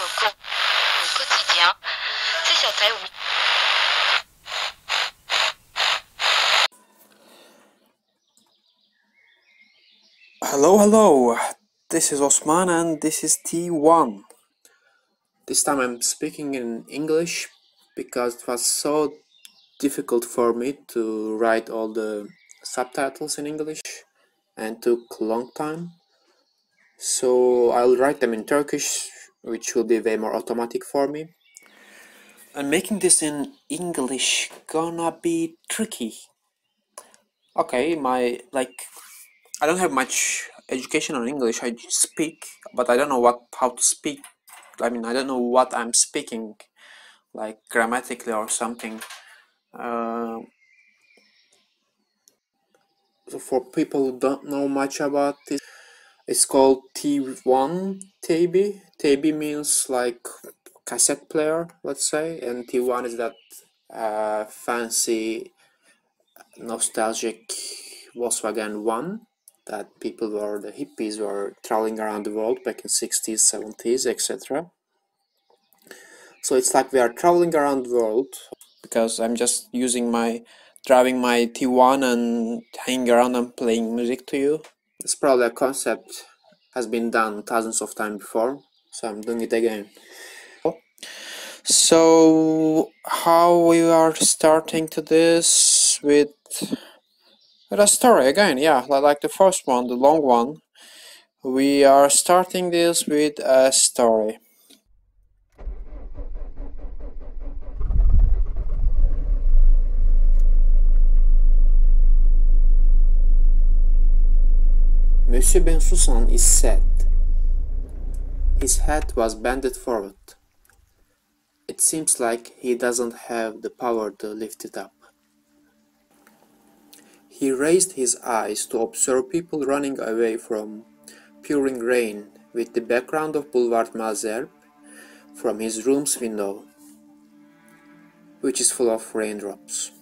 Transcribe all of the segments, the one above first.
au quotidien. C'est sur teybi. Hello, this is Osman and this is T1. This time I'm speaking in English because it was so difficult for me to write all the subtitles in English and took a long time. So I'll write them in Turkish, which will be way more automatic for me. And making this in English gonna be tricky. Okay, I don't have much education on English. I speak, but I don't know how to speak. I mean, I don't know what I'm speaking, like grammatically or something. So for people who don't know much about this, it's called T1 teybi. Teybi means like cassette player, let's say, and T1 is that fancy, nostalgic Volkswagen One that the hippies were traveling around the world back in 60s, 70s, etc. So it's like we are traveling around the world because I'm just driving my T1 and hanging around and playing music to you. It's probably a concept has been done thousands of times before, so I'm doing it again. So how we are starting to this with a story again, yeah, like the first one, the long one. We are starting this with a story. Monsieur Bensoussan is sad. His head was bended forward. It seems like he doesn't have the power to lift it up. He raised his eyes to observe people running away from pouring rain with the background of Boulevard Malesherbes from his room's window, which is full of raindrops.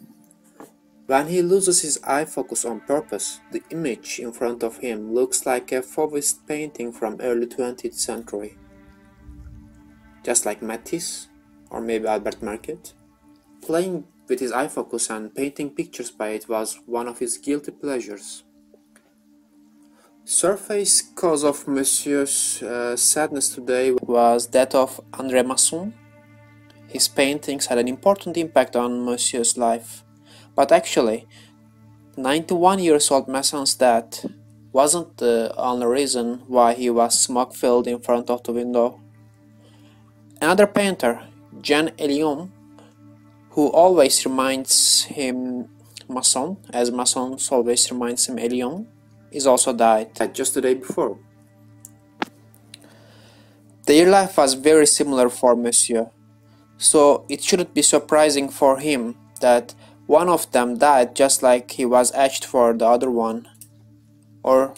When he loses his eye focus on purpose, the image in front of him looks like a Fauvist painting from early 20th century. Just like Matisse, or maybe Albert Marquet. Playing with his eye focus and painting pictures by it was one of his guilty pleasures. Surface cause of Monsieur's sadness today was that of André Masson. His paintings had an important impact on Monsieur's life. But actually, 91 years old Masson's death wasn't the only reason why he was smoke-filled in front of the window. Another painter, Jean Hélion, who always reminds him Masson, as Masson always reminds him Hélion, is also died just the day before. Their life was very similar for Monsieur, so it shouldn't be surprising for him that one of them died just like he was etched for the other one, or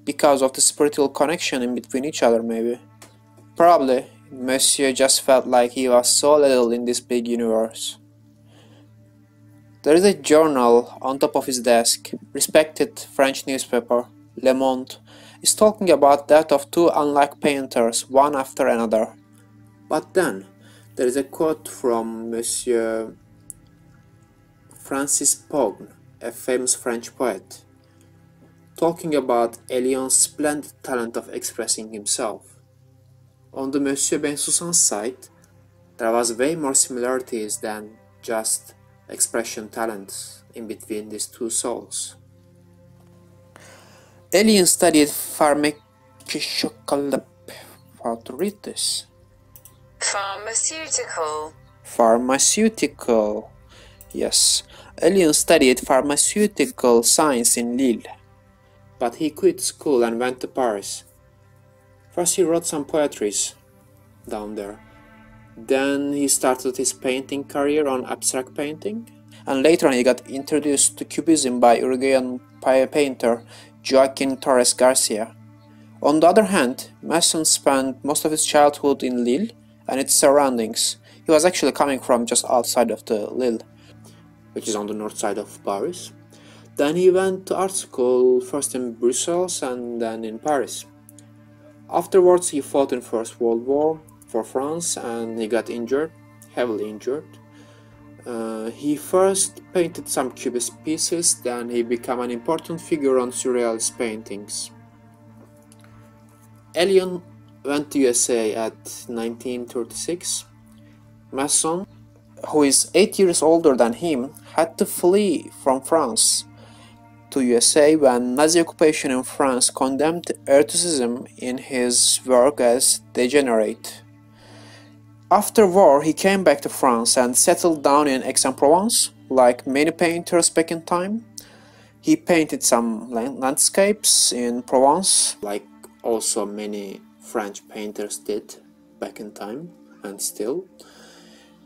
because of the spiritual connection in between each other maybe. Probably, Monsieur just felt like he was so little in this big universe. There is a journal on top of his desk. Respected French newspaper, Le Monde, is talking about that of two unlike painters, one after another. But then, there is a quote from Monsieur Francis Pogne, a famous French poet, talking about Hélion's splendid talent of expressing himself. On the Monsieur Bensoussan's side, there was way more similarities than just expression talents in between these two souls. Hélion studied Pharmaceutical. Yes, Hélion studied pharmaceutical science in Lille. But he quit school and went to Paris. First he wrote some poetries down there. Then he started his painting career on abstract painting. And later on he got introduced to Cubism by Uruguayan painter Joaquin Torres Garcia. On the other hand, Masson spent most of his childhood in Lille and its surroundings. He was actually coming from just outside of the Lille, which is on the north side of Paris. Then he went to art school, first in Brussels and then in Paris. Afterwards he fought in First World War, for France and he got injured, heavily injured. He first painted some cubist pieces, then he became an important figure on surrealist paintings. Hélion went to USA at 1936. Masson, who is 8 years older than him, had to flee from France to USA when Nazi occupation in France condemned eroticism in his work as degenerate. After war, he came back to France and settled down in Aix-en-Provence, like many painters back in time. He painted some landscapes in Provence, like also many French painters did back in time, and still.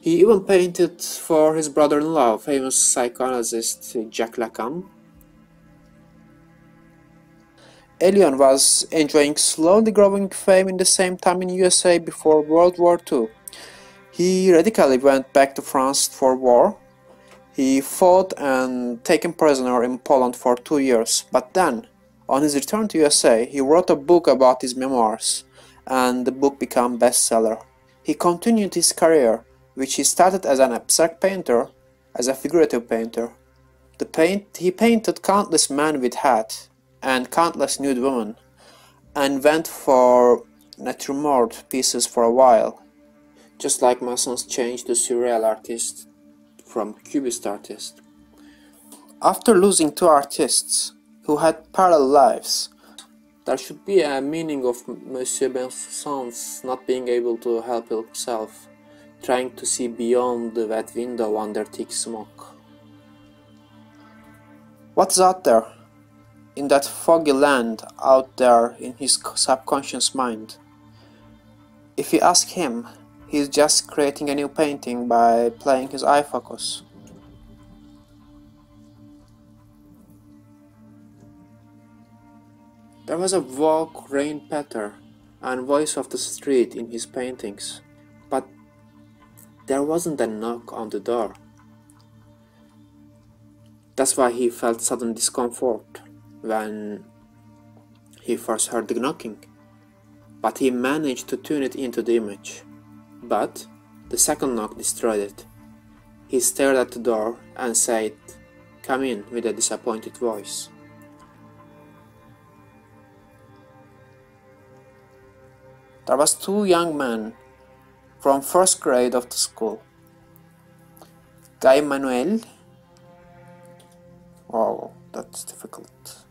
He even painted for his brother-in-law, famous psychoanalyst Jacques Lacan. Hélion was enjoying slowly growing fame in the same time in USA before World War II. He radically went back to France for war. He fought and taken prisoner in Poland for 2 years, but then, on his return to USA, he wrote a book about his memoirs, and the book became a bestseller. He continued his career, which he started as an abstract painter, as a figurative painter. He painted countless men with hats and countless nude women, and went for naturemort pieces for a while, just like Masson's change to surreal artist from cubist artist. After losing two artists who had parallel lives, there should be a meaning of Monsieur Masson's not being able to help himself, trying to see beyond the wet window under thick smoke. What's out there? In that foggy land out there in his subconscious mind? If you ask him, he's just creating a new painting by playing his eye focus. There was a walk, rain patter, and voice of the street in his paintings, but there wasn't a knock on the door. That's why he felt sudden discomfort when he first heard the knocking, but he managed to tune it into the image. But the second knock destroyed it. He stared at the door and said, "Come in," with a disappointed voice. There was two young men from first grade of the school. Guy Manuel, oh, that's difficult.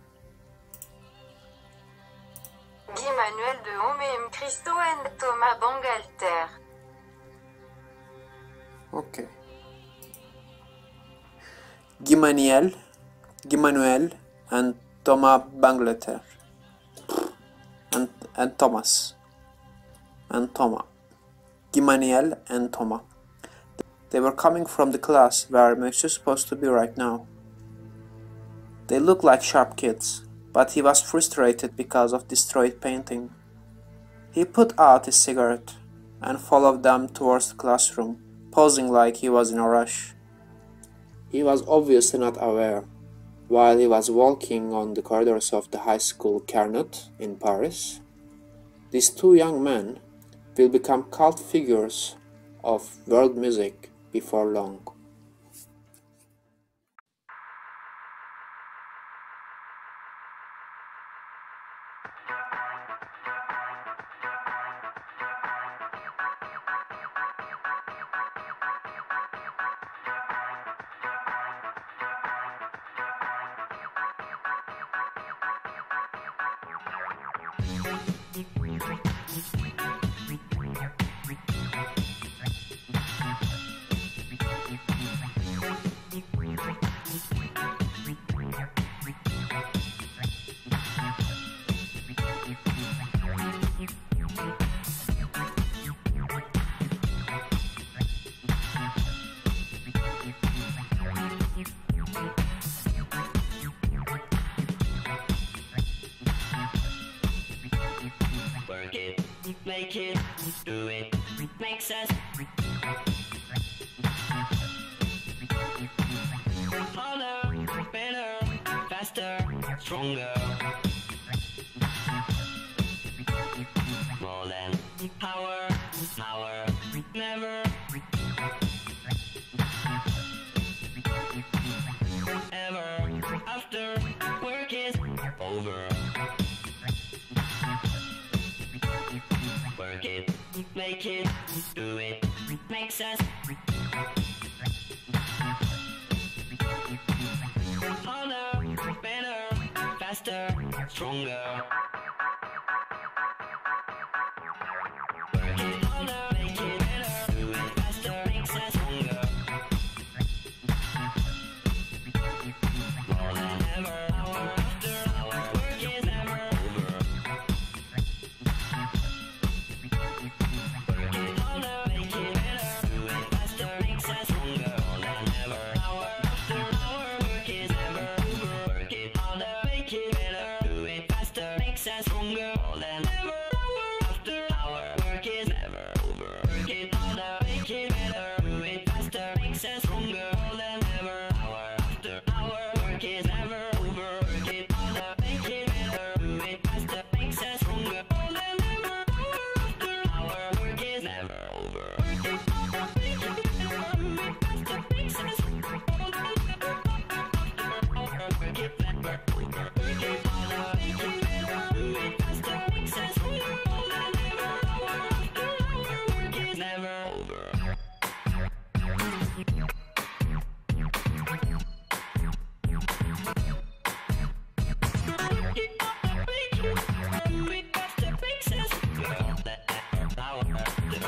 Guy Manuel de Homme Christo and Thomas Bangalter. Okay. Guy Manuel and Thomas Bangalter. And Thomas. And Thomas. Guy Manuel and Thomas. They were coming from the class where Monsieur's supposed to be right now. They looked like sharp kids, but he was frustrated because of destroyed painting. He put out his cigarette and followed them towards the classroom, posing like he was in a rush. He was obviously not aware, while he was walking on the corridors of the high school Carnot in Paris, these two young men will become cult figures of world music before long. Make it, do it, makes us harder, better, faster, stronger, more than power, now over. Work it, make it, do it, makes us harder, better, faster, stronger. Work it harder, make it better, do it faster, makes us stronger. More than ever, hour after hour, work is never over. Work it harder, make it better, do it faster, makes us stronger. More than ever, hour after hour, work is never over. Work it harder, make it better, do it faster, makes us stronger. More than ever, hour after hour, work is never over. Work it harder, make it better, do it faster, makes us stronger. More than ever, hour after hour, work is never over. Work it harder, make it better, do it faster, makes us stronger. More than ever, hour after hour, work is never over. Work it harder, make it better, do it faster, makes us stronger. More than ever, hour after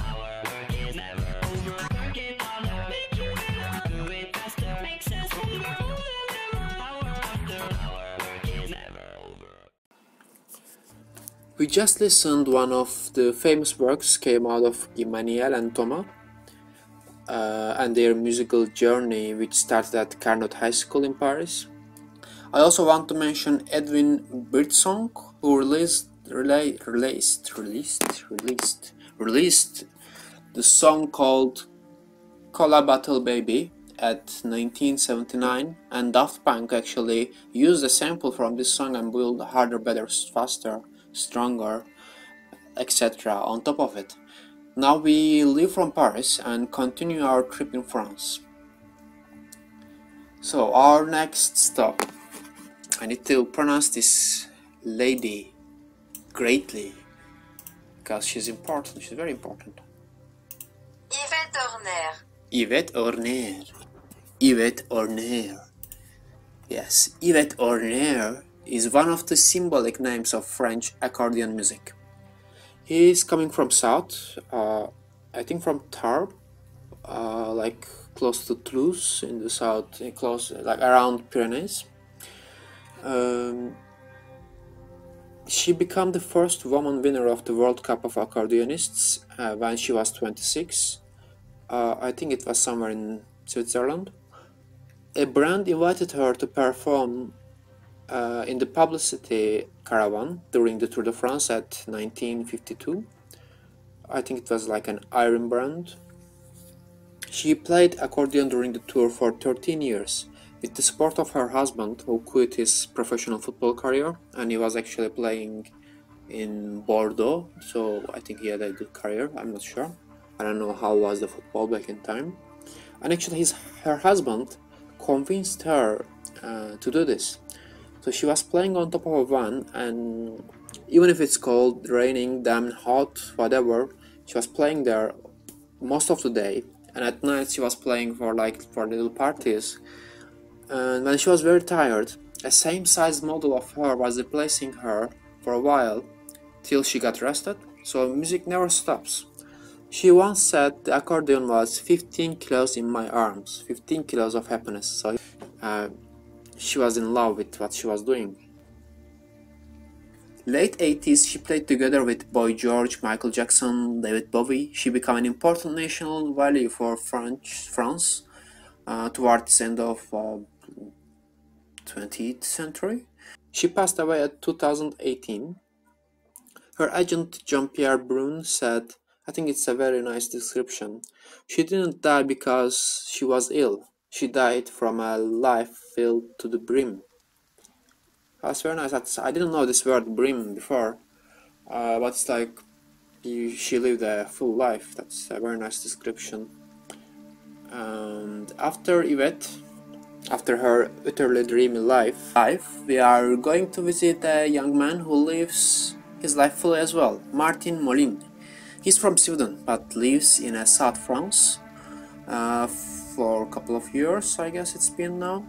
hour, work is never over. Work it harder, make it better, do it faster, makes us stronger. More than ever, hour after hour, work is never over. We just listened one of the famous works came out of Emmanuel and Thomas and their musical journey, which started at Carnot High School in Paris. I also want to mention Edwin Birdsong, who released the song called Cola Battle Baby at 1979, and Daft Punk actually used a sample from this song and built harder, better, faster, stronger, etc. on top of it. Now we leave from Paris and continue our trip in France. So our next stop, I need to pronounce this lady greatly because she's important, she's very important. Yvette Horner. Yvette Horner. Yvette Horner. Yes, Yvette Horner is one of the symbolic names of French accordion music. He is coming from south, I think from Tarbes, like close to Toulouse in the south, close like around Pyrenees. She became the first woman winner of the World Cup of Accordionists when she was 26. I think it was somewhere in Switzerland. A brand invited her to perform in the publicity caravan during the Tour de France at 1952. I think it was like an iron brand. She played accordion during the tour for 13 years with the support of her husband, who quit his professional football career, and he was actually playing in Bordeaux, so I think he had a good career, I'm not sure. I don't know how was the football back in time. And actually her husband convinced her to do this. So she was playing on top of a van, and even if it's cold, raining, damn hot, whatever, she was playing there most of the day, and at night she was playing for little parties. And when she was very tired, a same size model of her was replacing her for a while till she got rested, so music never stops. She once said the accordion was 15 kilos in my arms, 15 kilos of happiness, so she was in love with what she was doing. Late 80s, she played together with Boy George, Michael Jackson, David Bowie. She became an important national value for France towards the end of 20th century. She passed away at 2018. Her agent Jean-Pierre Brun said, I think it's a very nice description. She didn't die because she was ill. She died from a life filled to the brim. That's very nice. I didn't know this word brim before, but it's like she lived a full life. That's a very nice description. And after Yvette, after her utterly dreamy life, we are going to visit a young man who lives his life fully as well, Martin Molin. He's from Sweden, but lives in South France for a couple of years, I guess it's been now.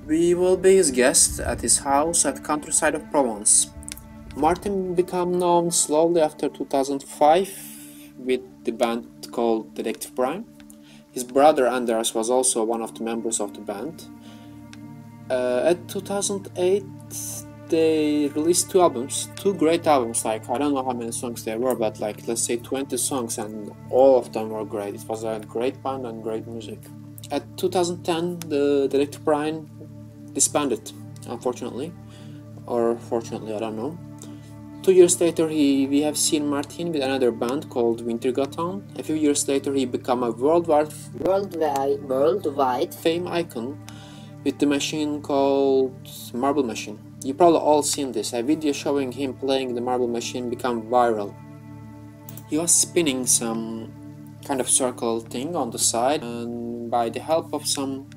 We will be his guest at his house at the countryside of Provence. Martin became known slowly after 2005 with the band called Detective Prime. His brother Anders was also one of the members of the band. At 2008 they released two great albums. Like, I don't know how many songs there were, but like, let's say 20 songs, and all of them were great. It was a great band and great music. At 2010 the Detective Prime disbanded, unfortunately, or fortunately, I don't know. 2 years later we have seen Martin with another band called Wintergatan. A few years later he became a worldwide fame icon with the machine called Marble Machine. You probably all seen this. A video showing him playing the Marble Machine became viral. He was spinning some kind of circle thing on the side, and by the help of some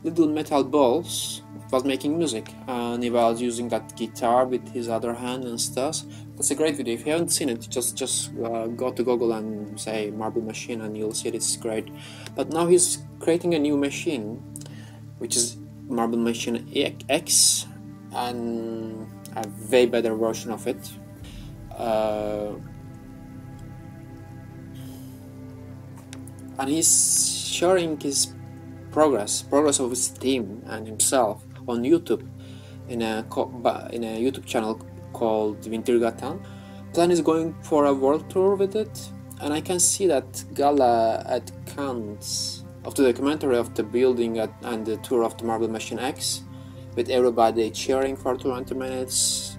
little metal balls was making music, and he was using that guitar with his other hand and stuff. That's a great video. If you haven't seen it, just go to Google and say Marble Machine and you'll see it. It's great. But now he's creating a new machine, which is Marble Machine X, and a way better version of it. And he's sharing his progress of his team and himself on YouTube in a YouTube channel called Wintergatan. Plan is going for a world tour with it, and I can see that gala at Cannes of the documentary of the building and the tour of the Marble Machine X, with everybody cheering for 20 minutes,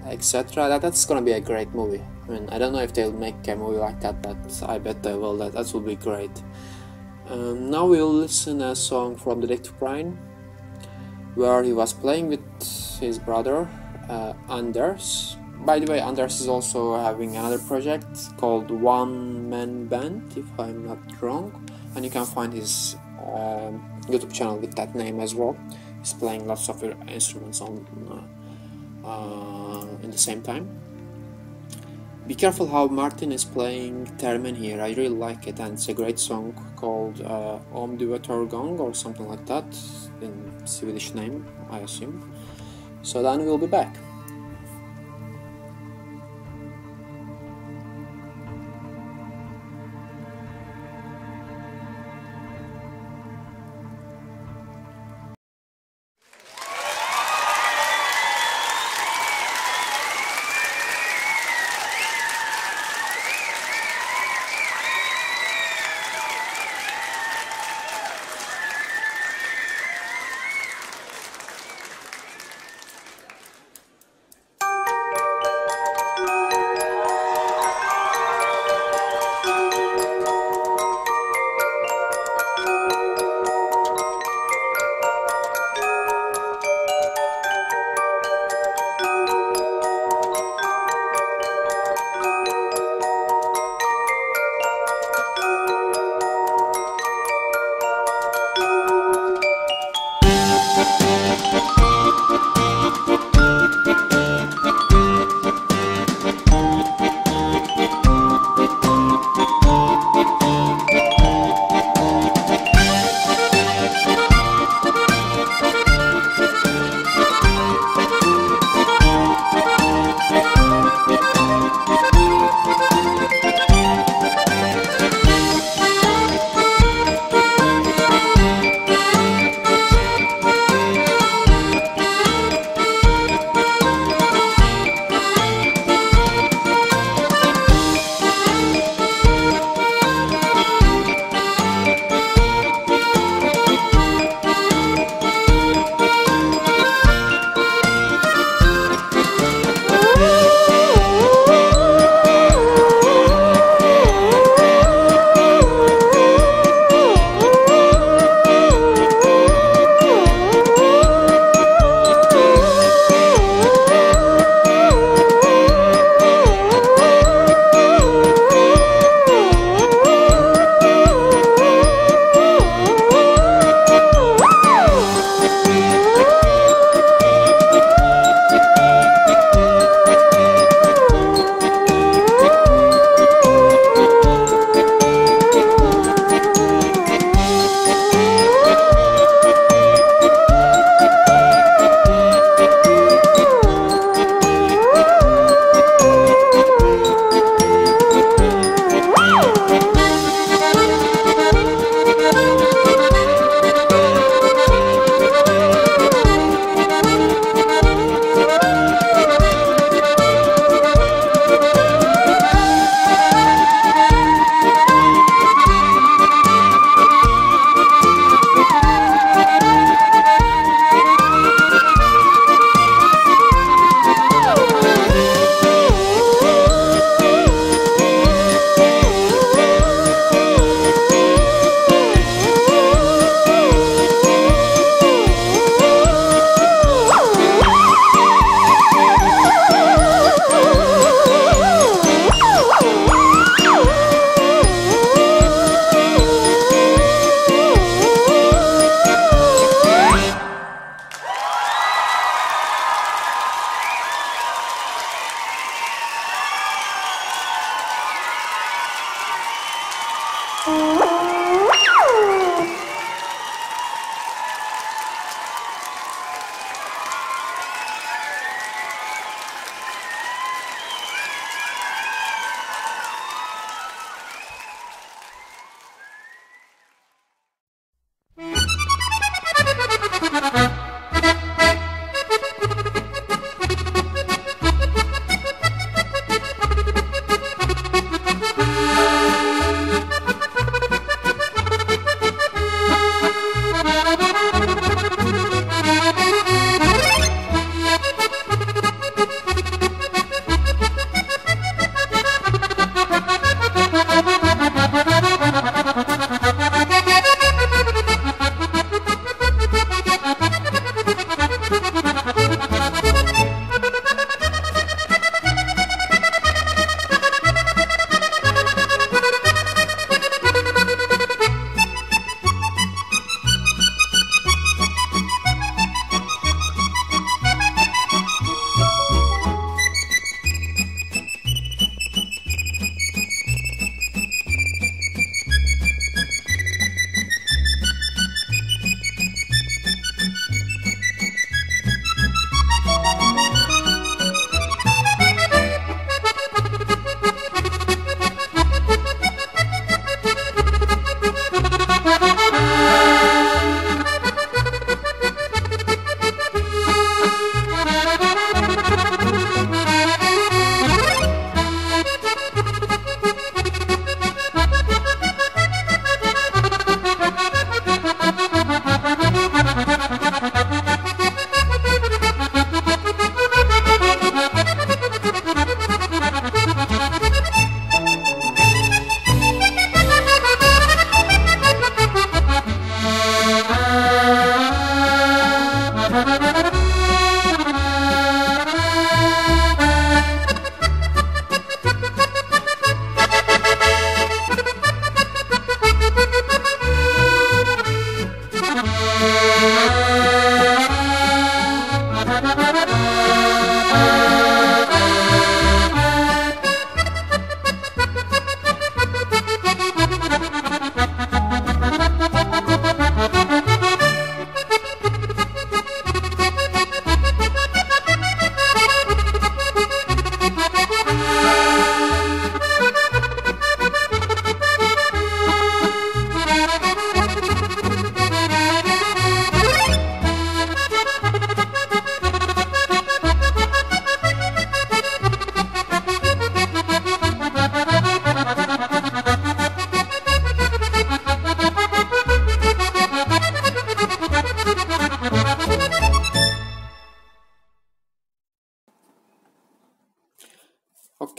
etc. That's gonna be a great movie. I mean, I don't know if they'll make a movie like that, but I bet they will. That will be great. Now we'll listen a song from Detective Prime, where he was playing with his brother Anders. By the way, Anders is also having another project called One Man Band, if I'm not wrong, and you can find his YouTube channel with that name as well. He's playing lots of instruments on in the same time. Be careful how Martin is playing theremin here. I really like it, and it's a great song called Om du vet Gong or something like that, in Swedish name, I assume. So then we'll be back.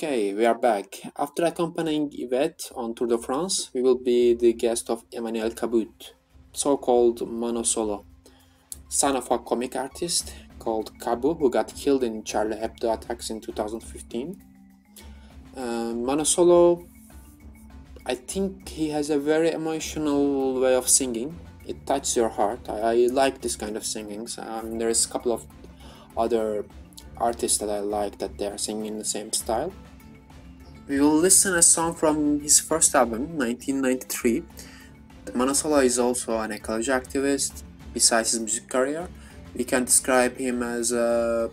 Okay, we are back. After accompanying Yvette on Tour de France, we will be the guest of Emmanuel Cabut, so-called Mano Solo, son of a comic artist called Cabu, who got killed in Charlie Hebdo attacks in 2015. Mano Solo, I think he has a very emotional way of singing. It touches your heart. I like this kind of singings. There's a couple of other artists that I like that they are singing in the same style. We will listen a song from his first album, 1993. Mano Solo is also an ecology activist. Besides his music career, we can describe him as a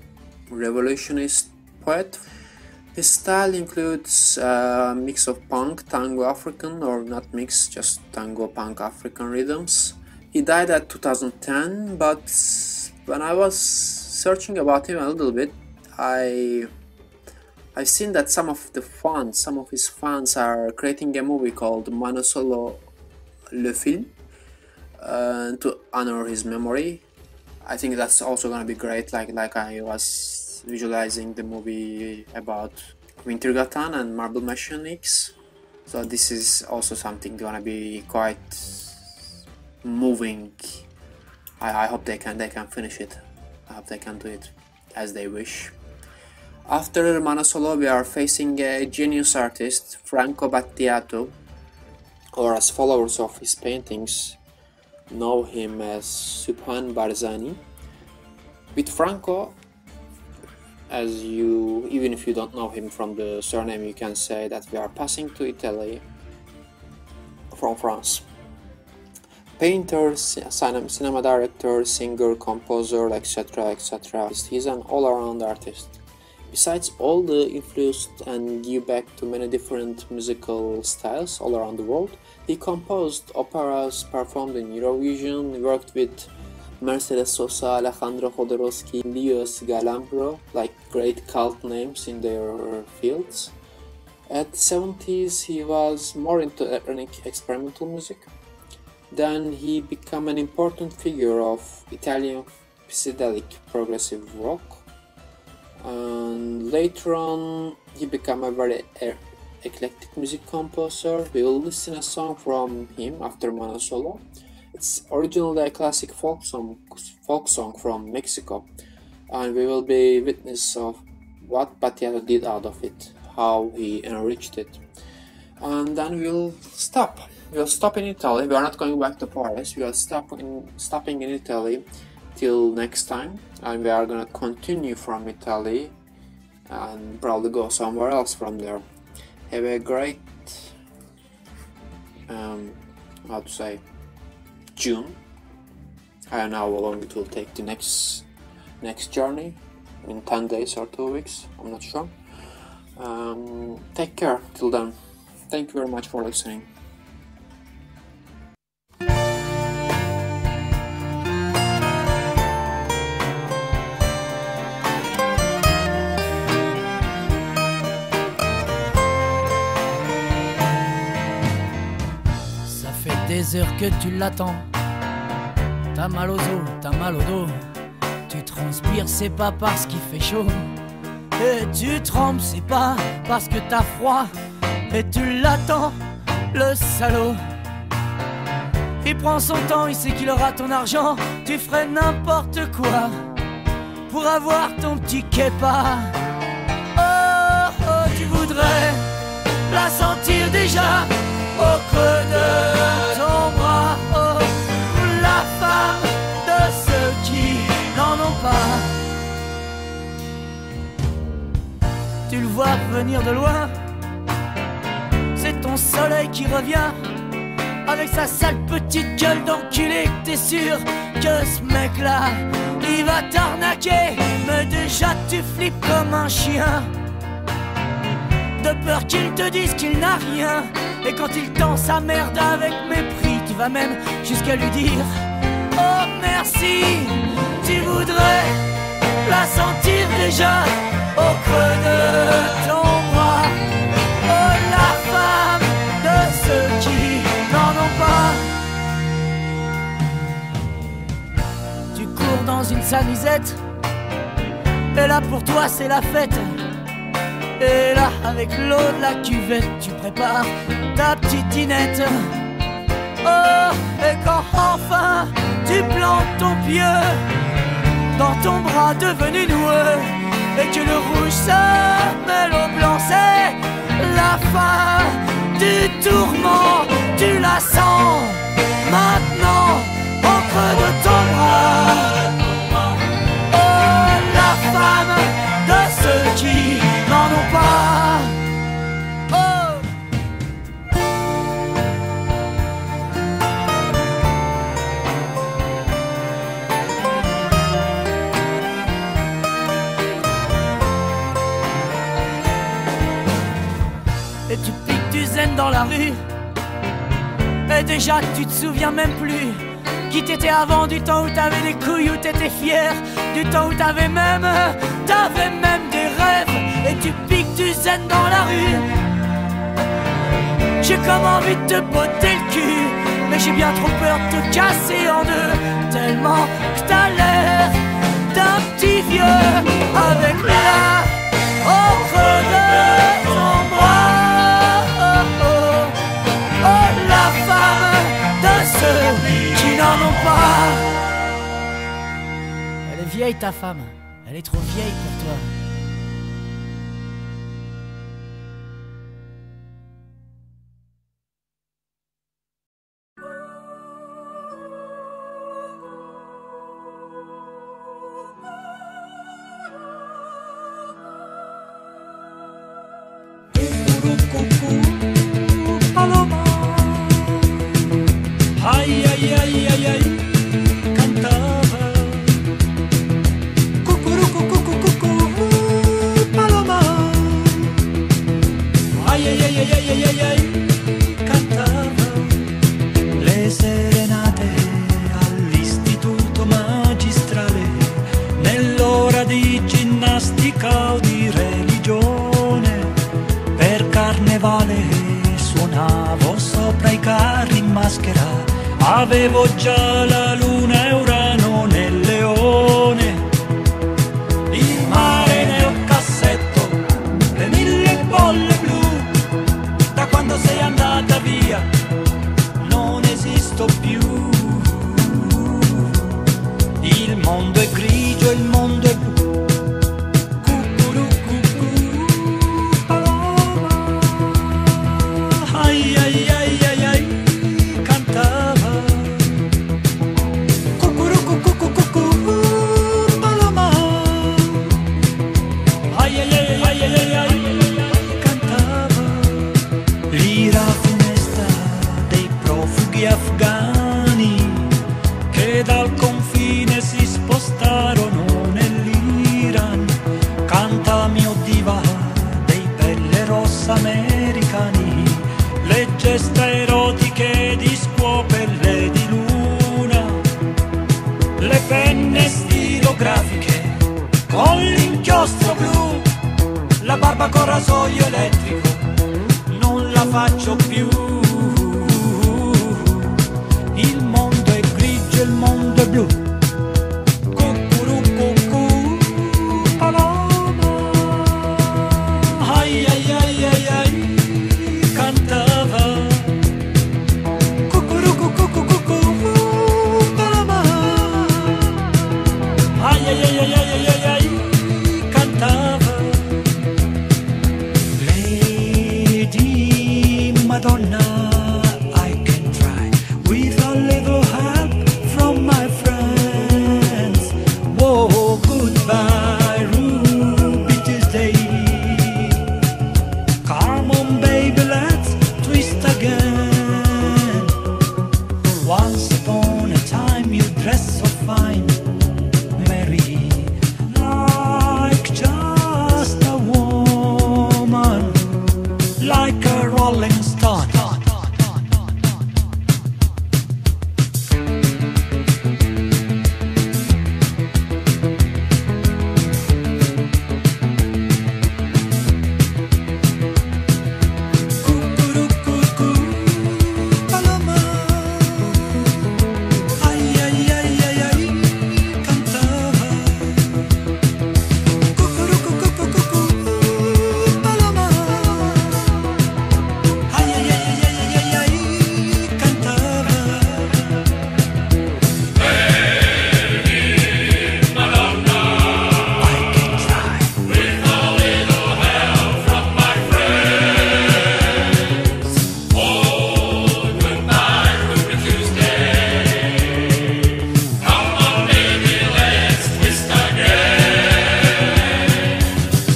revolutionist poet. His style includes a mix of punk, tango, African, or not mix, just tango, punk, African rhythms. He died at 2010, but when I was searching about him a little bit, I've seen that some of his fans are creating a movie called Mano Solo Le Film to honor his memory. I think that's also gonna be great, like I was visualizing the movie about Wintergatan and Marble Mechanics. So this is also something gonna be quite moving. I hope they can finish it. I hope they can do it as they wish. After Mano Solo, we are facing a genius artist, Franco Battiato, or as followers of his paintings know him as Subhan Barzani. With Franco, even if you don't know him from the surname, you can say that we are passing to Italy from France. Painter, cinema director, singer, composer, etc. etc. He's an all-around artist. Besides all the influence and give back to many different musical styles all around the world, he composed operas, performed in Eurovision, worked with Mercedes Sosa, Alejandro Jodorowsky, Leos Galambro, like great cult names in their fields. At the 70s he was more into electronic experimental music. Then he became an important figure of Italian psychedelic progressive rock. And later on he became a very eclectic music composer. We will listen a song from him after Mano Solo. It's originally a classic folk song from Mexico, and we will be witness of what Battiato did out of it, how he enriched it. And then we'll stop. We'll stop in Italy. We are not going back to Paris. We are stopping in Italy till next time, and we are gonna continue from Italy and probably go somewhere else from there. Have a great how to say, June. I don't know how long it will take the next journey, in 10 days or 2 weeks, I'm not sure. Take care till then. Thank you very much for listening. Des heures que tu l'attends, t'as mal aux os, t'as mal au dos, tu transpires, c'est pas parce qu'il fait chaud, et tu trembles, c'est pas parce que t'as froid, et tu l'attends, le salaud. Il prend son temps, il sait qu'il aura ton argent, tu ferais n'importe quoi pour avoir ton petit képa. Oh, oh, tu voudrais la sentir déjà au creux de ton bras, oh, la femme de ceux qui n'en ont pas. Tu le vois venir de loin, c'est ton soleil qui revient, avec sa sale petite gueule d'enculé. T'es sûr que ce mec-là, il va t'arnaquer, mais déjà tu flippes comme un chien, de peur qu'il te dise qu'il n'a rien. Et quand il tend sa merde avec mépris, tu vas même jusqu'à lui dire oh merci. Tu voudrais la sentir déjà au creux de ton bras, oh la femme de ceux qui n'en ont pas. Tu cours dans une samisette, et là pour toi c'est la fête. Et là, avec l'eau de la cuvette, tu prépares ta petite dînette. Oh, et quand enfin tu plantes ton pied dans ton bras devenu noueux, et que le rouge se mêle au blanc, c'est la fin du tourment. Tu la sens maintenant au creux de ton bras. Oh, la femme de ceux qui n'en ont pas. Oh. Et tu piques du zen dans la rue, et déjà tu te souviens même plus qui t'étais avant, du temps où t'avais des couilles, où t'étais fier, du temps où t'avais même des rêves. Et tu piques du zen dans la rue. J'ai comme envie de te botter le cul, mais j'ai bien trop peur de te casser en deux, tellement que t'as l'air d'un petit vieux avec la au creux de ton bras. Oh, oh, oh, la femme de ceux qui n'en ont pas. Elle est vieille ta femme, elle est trop vieille pour toi. Paloma, maschera, avevo già la luna e Urano nel leone, il mare nel cassetto, le 1000 bolle blu. Da quando sei andata via non esisto più. Il mondo è grigio, il mondo è blu. Ai ai ai ai ai, cantava. Paloma. Ai ai ai ai ai ai, cantava. L'ira funesta dei profughi afghani che dal confine si spostarono nell'Iran. Canta mio diva dei pelle rossa americani, le gesta erotiche di scuopelle di luna, le penne stilografiche con l'inchiostro blu, la barba con rasoio elettrico non la faccio più. Il mondo è grigio, il mondo è blu. Cucurucucù, paloma. Ai ai ai ai ai, cantava. Cucurucucucucucù, paloma. Ai ai ai ai ai ai ai, cantava. Lady Madonna, I can try with a little help from my friends. Whoa, goodbye, Ruby Tuesday. Come on, baby, let's twist again. Once upon a time you dressed so fine, Mary, like just a woman, like a rolling stone. Cucurucucù, paloma. Ai ai ai ai ai, cantava. Cucurucucucucucù, paloma. Ai ai ai ai ai ai ai, cantava. I can try with a little help from my friends. Oh, goodbye, Ruby Tuesday. Come on, baby, let's twist again.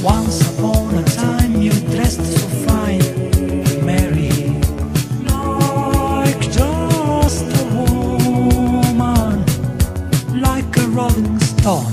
Once upon a time you dressed so fine, Mary, like just a woman, like a rolling stone.